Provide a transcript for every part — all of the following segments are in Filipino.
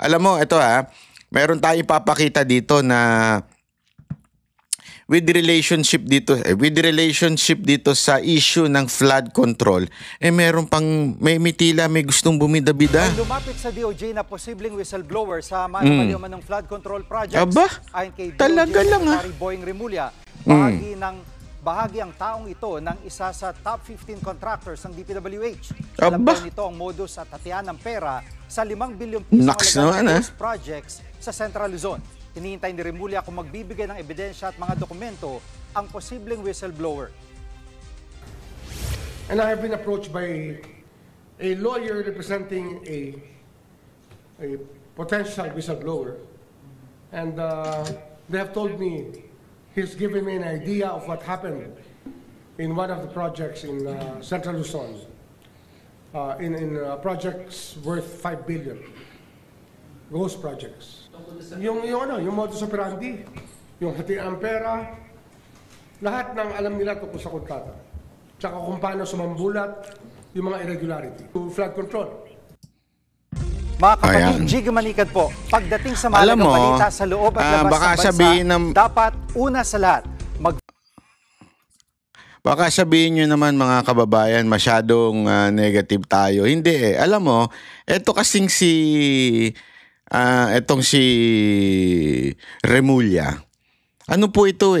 Alam mo, ito meron tayong ipapakita dito na with relationship dito sa issue ng flood control, meron pang may tila may gustong bumida-bida. Lumapit sa DOJ na posibleng whistleblower sa manong flood control projects. Aba, ayon kay DOJ talaga lang Secretary Boying Rimulya, bahagi ang taong ito ng isa sa top 15 contractors ng DPWH. Alam daw nito ang modus at hatian ng pera sa 5 bilyong piso na projects sa Central Luzon. Hinihintay ni Rimulya kung magbibigay ng ebidensya at mga dokumento ang posibleng whistleblower. And I have been approached by a lawyer representing a potential whistleblower. And they have told me he's given me an idea of what happened in one of the projects in Central Luzon, in projects worth 5 billion, ghost projects. Yung modus operandi, yung hatian ng pera, lahat ng alam nila tungkol sa kontrata. Tsaka kung paano sumambulat yung mga irregularity. Flood control. Mga kapatid, Jig Manikad po, pagdating sa mahalagang balita sa loob at labas ng bansa, dapat una sa lahat, baka sabihin nyo naman mga kababayan, masyadong negative tayo. Hindi Alam mo, eto kasing etong si Rimulya. Ano po ito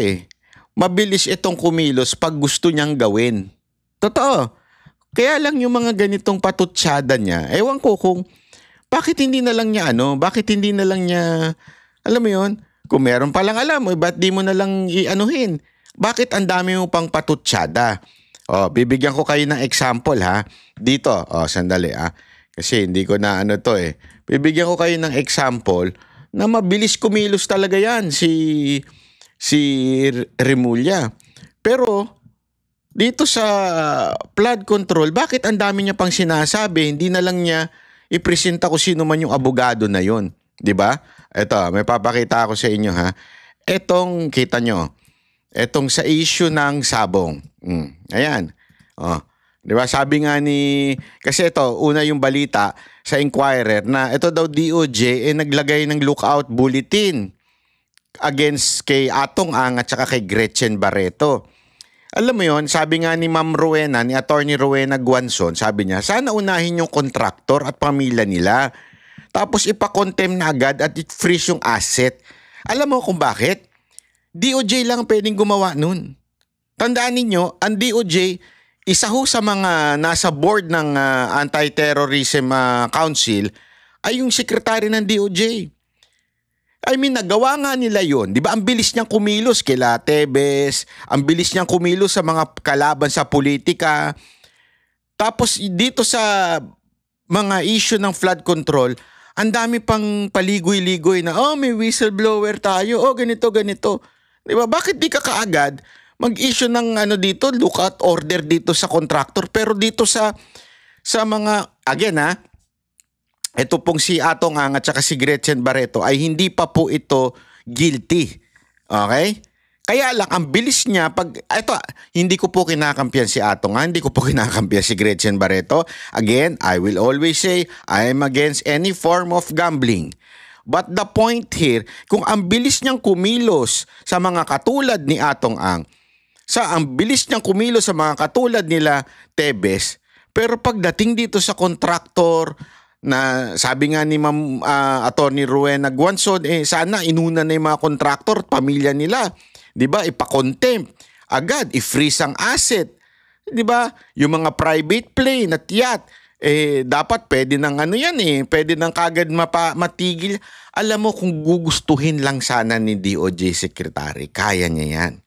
mabilis itong kumilos pag gusto niyang gawin. Totoo. Kaya lang yung mga ganitong patutsada niya, ewan ko kung bakit hindi na lang niya alam mo yun, kung meron palang alam mo, ba't di mo na lang ianuhin? Bakit ang dami mo pang patutsada? Bibigyan ko kayo ng example dito. Sandali kasi hindi ko na Bibigyan ko kayo ng example na mabilis kumilos talaga yan si Rimulya. Pero dito sa flood control, bakit ang dami niya pang sinasabi? Hindi na lang niya ipresenta ko sino man yung abogado na yun. 'Di ba? Ito, may papakita ako sa inyo Etong kita nyo. Etong sa issue ng sabong. Ayan. 'Di ba? Sabi nga kasi ito, una yung balita sa Inquirer na ito daw DOJ naglagay ng lookout bulletin against kay Atong Ang at saka kay Gretchen Barreto. Alam mo yon, sabi nga ni Ma'am Rowena, ni Attorney Rowena Guanzon, sabi niya, sana unahin yung kontraktor at pamilya nila. Tapos ipa-contempt na agad at i-freeze yung asset. Alam mo kung bakit? DOJ lang pwedeng gumawa nun. Tandaan ninyo, ang DOJ, isa sa mga nasa board ng Anti-Terrorism Council ay yung sekretary ng DOJ. I mean, nagawa nga nila yun. Di ba? Ang bilis niyang kumilos kila Tebes, ang bilis niyang kumilos sa mga kalaban sa politika. Tapos dito sa mga issue ng flood control, ang dami pang paligoy-ligoy na, may whistleblower tayo, ganito. Di ba? Bakit di ka kaagad mag-issue ng dito, lookout order dito sa contractor, pero dito sa mga, again ito pong si Atong Ang at saka si Gretchen Barreto ay hindi pa po ito guilty. Okay? Kaya lang, ang bilis niya, hindi ko po kinakampiyan si Atong Ang, hindi ko po kinakampiyan si Gretchen Barreto. Again, I will always say, I am against any form of gambling. But the point here, kung ang bilis niyang kumilos sa mga katulad ni Atong Ang, ang bilis niyang kumilos sa mga katulad nila Tebes, pero pagdating dito sa kontraktor, na sabi nga ni Ma'am Attorney Rowena Guanzon, sana inuna na yung mga kontraktor at pamilya nila. 'Di ba? Ipa-contempt agad, i-freeze ang asset. 'Di ba? Yung mga private plane at yacht, dapat pwede nang pwede nang kagad matigil. Alam mo, kung gugustuhin lang sana ni DOJ Secretary, kaya niya yan.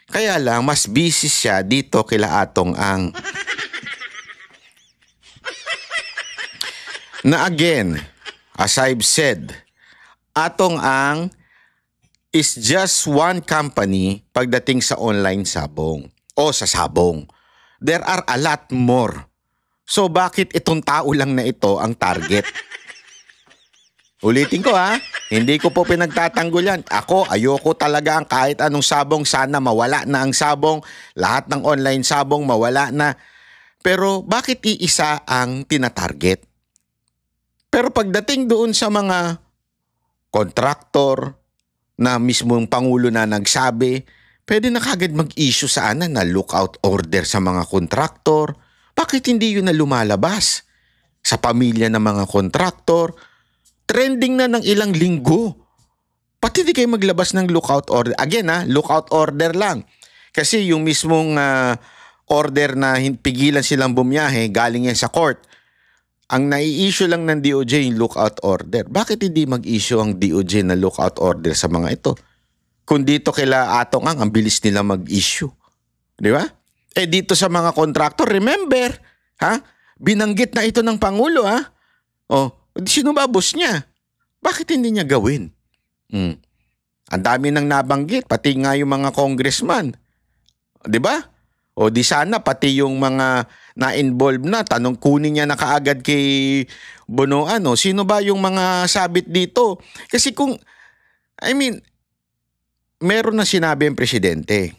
Kaya lang, mas busy siya dito kila Atong Ang. Na again, as I've said, Atong Ang is just one company pagdating sa online sabong o sa sabong. There are a lot more. So bakit itong tao lang na ito ang target? Ulitin ko hindi ko po pinagtatanggol yan. Ako, ayoko talaga ang kahit anong sabong, sana mawala na ang sabong, lahat ng online sabong mawala na. Pero bakit iisa ang tinatarget? Pero pagdating doon sa mga kontraktor na mismong Pangulo na nagsabi, pwede na kagad mag-issue sana na lookout order sa mga kontraktor. Bakit hindi yun na lumalabas? Sa pamilya ng mga kontraktor, trending na ng ilang linggo. Pati di kayo maglabas ng lookout order. Again lookout order lang. Kasi yung mismong order na pigilan silang bumiyahe, galing yan sa court. Ang nai-issue lang ng DOJ yung lookout order. Bakit hindi mag-issue ang DOJ na lookout order sa mga ito? Kung dito kila Atong ang bilis nila mag-issue. Di ba? Dito sa mga kontraktor, remember, binanggit na ito ng Pangulo, sino ba boss niya? Bakit hindi niya gawin? Ang dami nang nabanggit, pati nga yung mga congressman. Di ba? O di sana pati yung mga na-involved na, kunin niya na kaagad kay Bonoan. Sino ba yung mga sabit dito? Kasi meron na sinabi ang presidente.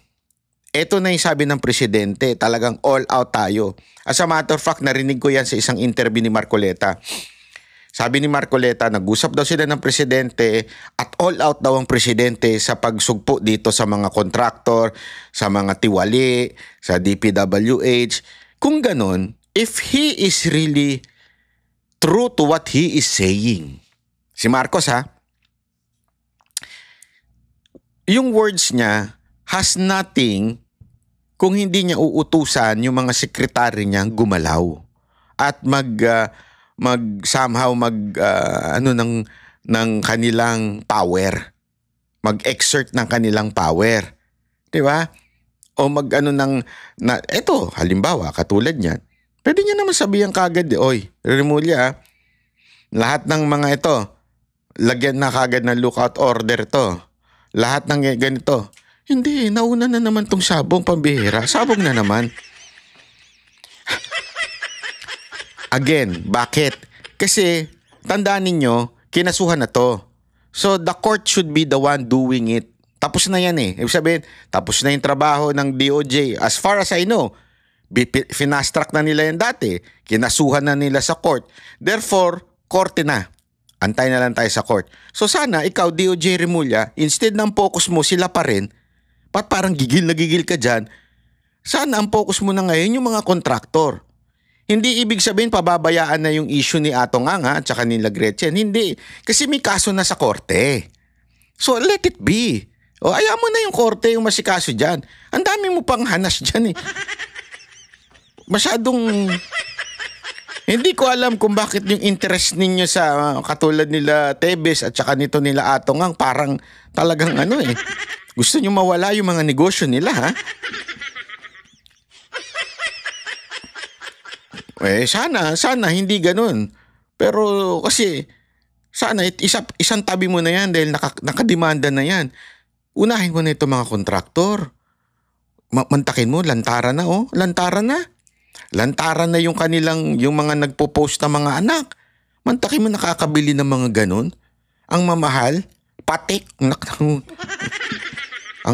Ito na yung sabi ng presidente, talagang all out tayo. As a matter of fact, narinig ko yan sa isang interview ni Marcoleta. Sabi ni Marcoleta, nag-usap daw sila ng presidente at all out daw ang presidente sa pagsugpo dito sa mga kontraktor, sa mga tiwali, sa DPWH. Kung ganon, if he is really true to what he is saying, si Marcos yung words niya has nothing kung hindi niya uutusan yung mga sekretary niya gumalaw at ng kanilang power. Mag-exert ng kanilang power. 'Di ba? O eto, halimbawa, katulad niyan. Pwede niya naman sabihan kagad, oy, Remulla, lahat ng mga ito, lagyan na kagad ng lookout order to. Lahat ng ganito. Hindi, nauna na naman tong sabong pambihira. Sabong na naman. Again, bakit? Kasi, tandaan ninyo, kinasuhan na to. So, the court should be the one doing it. Tapos na yan Ibig sabihin, tapos na yung trabaho ng DOJ. As far as I know, fast track na nila yan dati. Kinasuhan na nila sa court. Therefore, korte na. Antay na lang tayo sa court. So, sana, ikaw, DOJ Remulla, instead ng focus mo, sila pa rin, parang gigil na gigil ka dyan, sana ang focus mo na ngayon yung mga kontraktor. Hindi ibig sabihin pababayaan na yung issue ni Atong Ang at saka nila Gretchen. Hindi. Kasi may kaso na sa korte. So let it be. O ayaw mo na yung korte yung masikaso dyan. Ang dami mo pang hanas dyan Masyadong... Hindi ko alam kung bakit yung interest ninyo sa katulad nila Tebes at saka nito nila Atong Ang parang talagang gusto nyo mawala yung mga negosyo nila Sana hindi ganun. Pero kasi sana isang tabi mo na yan dahil nakademanda na yan. Unahin mo na ito mga kontraktor. Mantakin mo, lantaran na lantaran na. Lantaran na yung mga nagpo-post na mga anak. Mantakin mo nakakabili ng mga ganun. Ang mamahal, patik. Ang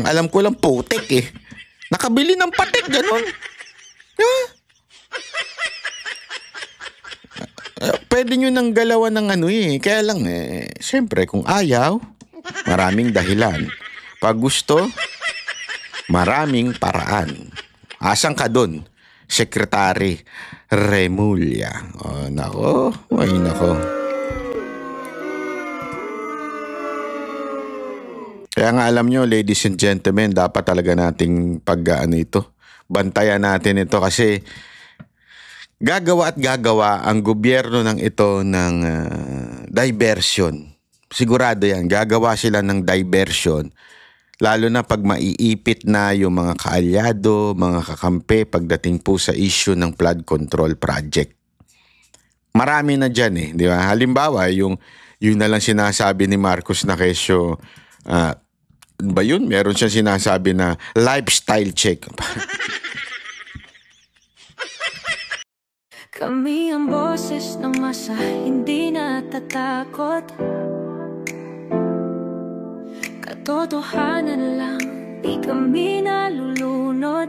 alam ko lang putik Nakabili ng patik, ganun. Diba? Pwede nyo nang galawan ng Kaya lang siyempre kung ayaw, maraming dahilan. Pag gusto, maraming paraan. Asang ka dun, Secretary Remulla. Nako. Kaya nga alam nyo, ladies and gentlemen, dapat talaga nating bantayan natin ito kasi gagawa ang gobyerno ng ito ng diversion. Sigurado yan, gagawa sila ng diversion. Lalo na pag maiipit na yung mga kaalyado, mga kakampi pagdating po sa issue ng flood control project. Marami na dyan di ba? Halimbawa, yung na lang sinasabi ni Marcos na kesyo, ba yun? Meron siyang sinasabi na lifestyle check. Kami ang boses ng masa, hindi natatakot. Katotohanan lang, di kami nalulunod.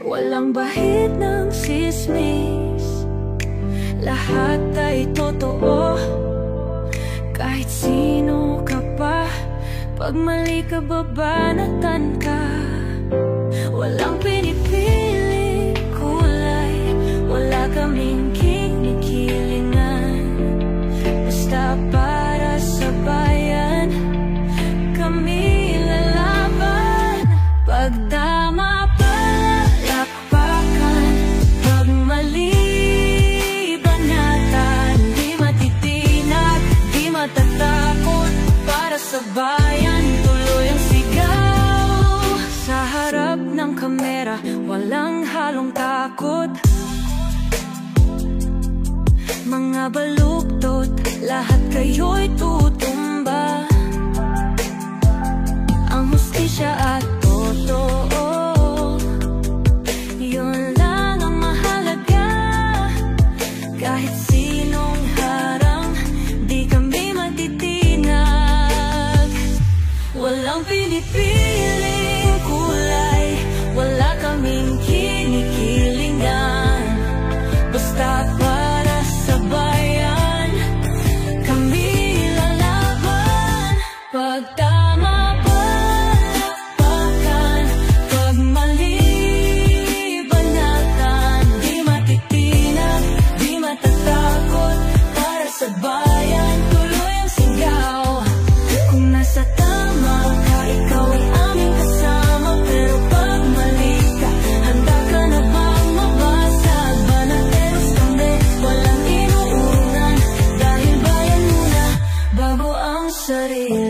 Walang bahid ng sismis, lahat ay totoo. Kahit sino ka pa, pag mali ka babanatan ka. Walang pinipili kulay, wala kaming kinikilingan. Basta para sa bayan, kami lalaban. Pagdama palakpakan, pag mali banatan. Di matitinag, di matatakot, para sa bayan tuloy ang sigaw. Sa harap ng kamera, walang halong takot. Mga baluktot, lahat kayo'y tutumba. Ang hustisya at totoo, yun lang ang mahalaga. Kahit sinong harang, di kami matitinag. Walang pinipiling kulay, wala kaming kinikilingan. Basta para sa bayan, kami lalaban. Pagtama palakpakan, pag mali banatan. Di matitinag, di matatakot, para sa bayan tuloy ang sigaw. Kung nasa tama ka, ikaw ay aming kasama. Pero pag mali ka, handa ka na bang mabasag? Banateros kami, walang inuunan, dahil bayan muna bago ang sarili.